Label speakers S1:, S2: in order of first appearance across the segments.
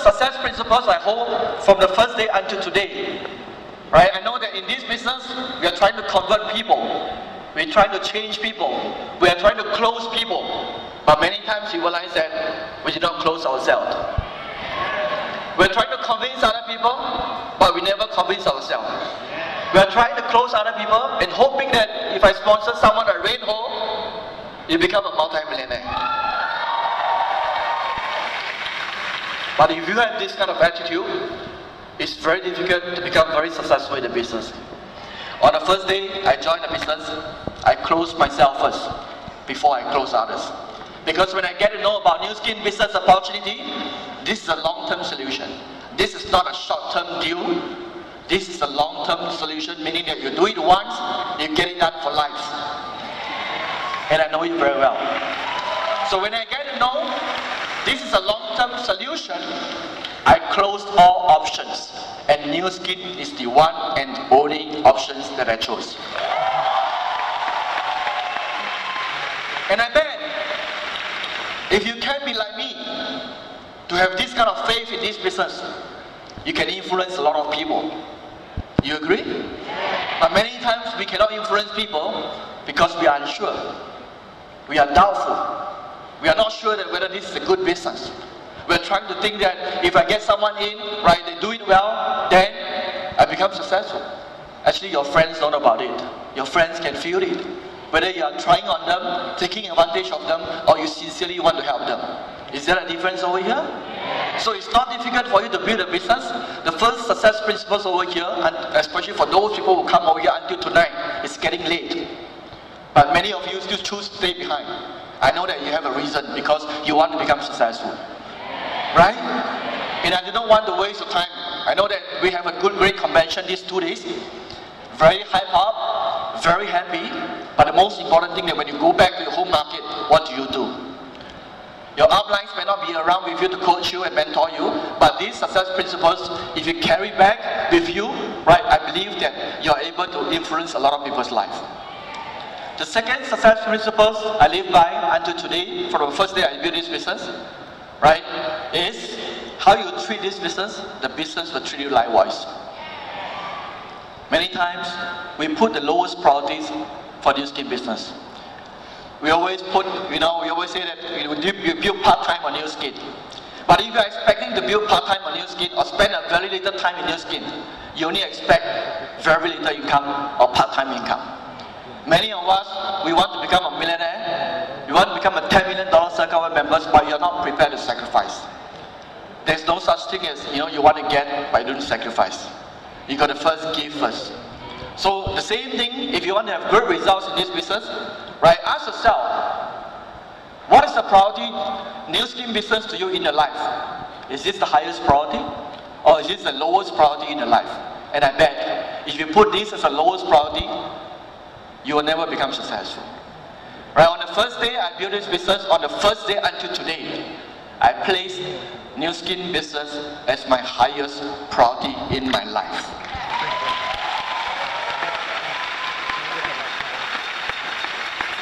S1: success principles I hold from the first day until today. Right? I know that in this business, we are trying to convert people. We're trying to change people. We are trying to close people. But many times we realize that we did not close ourselves. We're trying to convince other people, but we never convince ourselves. We are trying to close other people and hoping that if I sponsor someone at Rayne, you become a multi-millionaire. But if you have this kind of attitude, it's very difficult to become very successful in the business. On the first day I joined the business, I closed myself first before I close others. Because when I get to know about new skin business opportunity, this is a long-term solution. This is not a short-term deal. This is a long-term solution, meaning that you do it once, you get it done for life. And I know it very well. So when I get to know this is a long-term solution, I closed all options. And new skin is the one and only options that I chose. And I bet, if you can be like me, to have this kind of faith in this business, you can influence a lot of people. You agree? But many times we cannot influence people because we are unsure. We are doubtful. We are not sure that whether this is a good business. We are trying to think that if I get someone in, right, they do it well, then I become successful. Actually, your friends know about it. Your friends can feel it. Whether you are trying on them, taking advantage of them, or you sincerely want to help them. Is there a difference over here? So it's not difficult for you to build a business. The first success principles over here, and especially for those people who come over here until tonight, it's getting late. But many of you still choose to stay behind. I know that you have a reason, because you want to become successful. Right? And I do not want to waste your time. I know that we have a great convention these 2 days. Very hype up, very happy. But the most important thing that when you go back to your home market, what do? Your uplines may not be around with you to coach you and mentor you, but these success principles, if you carry back with you, right, I believe that you're able to influence a lot of people's life. The second success principles I live by until today, from the first day I built this business, right, is how you treat this business, the business will treat you likewise. Many times, we put the lowest priorities for new skin business. We always put, we always say that you build part-time on new skin. But if you are expecting to build part-time on new skin or spend a very little time in new skin, you only expect very little income or part-time income. Many of us, we want to become a millionaire, we want to become a $10 million circle of members, but you're not prepared to sacrifice. There's no such thing as, you want to get by doing sacrifice. You got to first give first. So the same thing, if you want to have good results in this business, right, ask yourself, what is the priority new skin business to you in your life? Is this the highest priority? Or is this the lowest priority in your life? And I bet, if you put this as the lowest priority, you will never become successful. Right, on the first day I built this business, on the first day until today, I placed new skin business as my highest priority in my life.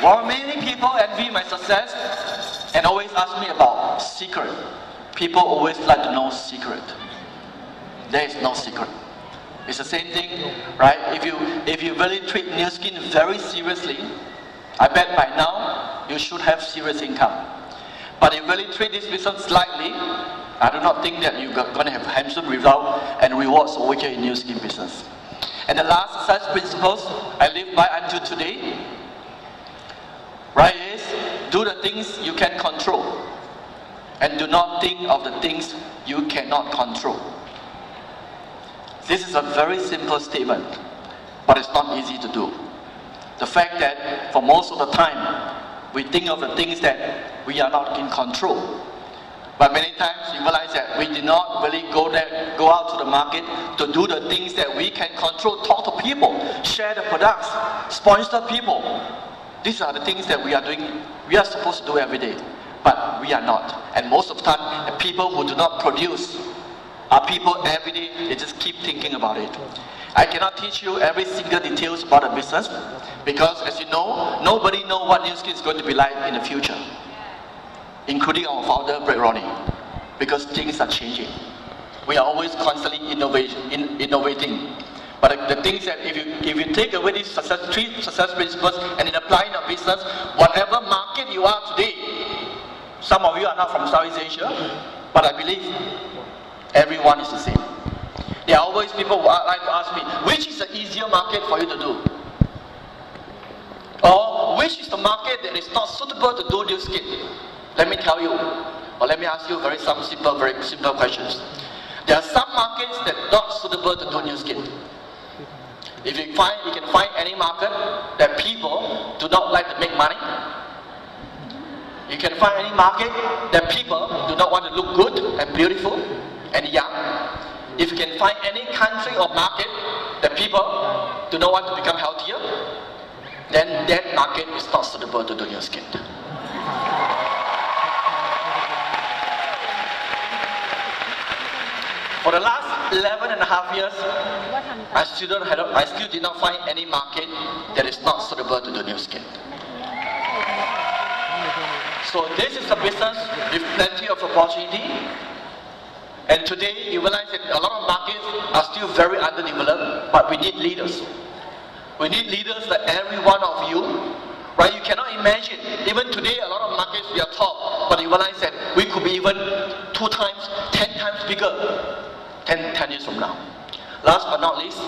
S1: While many people envy my success and always ask me about secret, people always like to know secret. There is no secret. It's the same thing, right? If you really treat new skin very seriously, I bet by now you should have serious income. But if you really treat this business lightly, I do not think that you're going to have handsome results and rewards over here in new skin business. And the last success principles I live by until today, right, is do the things you can control and do not think of the things you cannot control. This is a very simple statement, but it's not easy to do. The fact that for most of the time, we think of the things that we are not in control. But many times you realize that we did not really go out to the market to do the things that we can control, talk to people, share the products, sponsor people. These are the things that we are doing, we are supposed to do every day, but we are not. And most of the time, the people who do not produce are people every day, they just keep thinking about it. I cannot teach you every single details about a business because, as you know, nobody knows what new skin is going to be like in the future, including our founder, Rayne. because things are changing. We are always constantly innovating. But the things that if you take away these three success principles and then apply in your business, whatever market you are today, some of you are not from Southeast Asia, but I believe everyone is the same. There are always people who like to ask me, which is the easier market for you to do? Or which is the market that is not suitable to do new skin? Let me tell you, or let me ask you very simple questions. There are some markets that are not suitable to do new skin. If you can find any market that people do not like to make money. You can find any market that people do not want to look good and beautiful and young. If you can find any country or market that people do not want to become healthier, then that market is not suitable to do new skin. For the last 11.5 years, I still did not find any market that is not suitable to do new skin. So this is a business with plenty of opportunity. And today you realize that a lot of markets are still very underdeveloped, but we need leaders. We need leaders like every one of you. Right? You cannot imagine, even today a lot of markets we are top, but you realize that we could be even 2 times, 10 times bigger 10 years from now. Last but not least,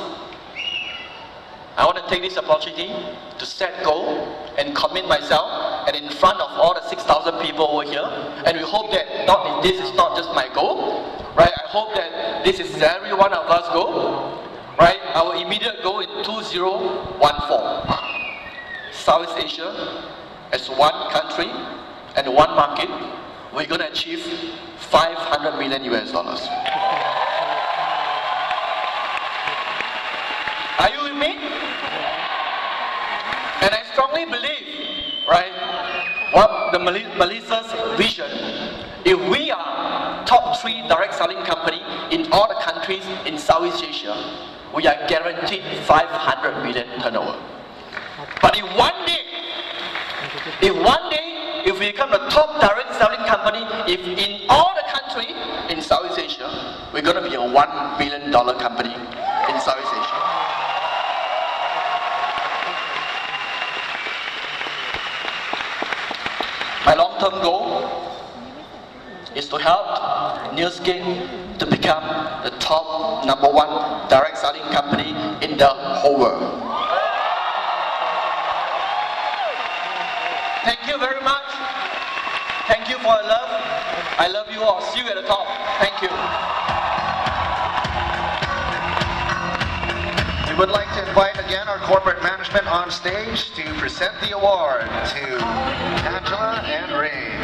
S1: I want to take this opportunity to set goal and commit myself and in front of all the 6,000 people over here. And we hope that this is not just my goal, right? I hope that this is every one of us goal, right? Our immediate goal in 2014, Southeast Asia as one country and one market, we're going to achieve $500 million US. Are you with me? And I strongly believe, right, what the Melissa's vision, if we are top 3 direct selling company in all the countries in Southeast Asia, we are guaranteed 500 million turnover. But if one day, if we become the top direct selling company, if in all the country in Southeast Asia, we're going to be a $1 billion company in Southeast Asia. My long-term goal is to help Nu Skin to become the top #1 direct selling company in the whole world. Thank you very much. Thank you for your love. I love you all. See you at the top. Thank you.
S2: We would like to invite again our corporate management on stage to present the award to Angela and Rayne.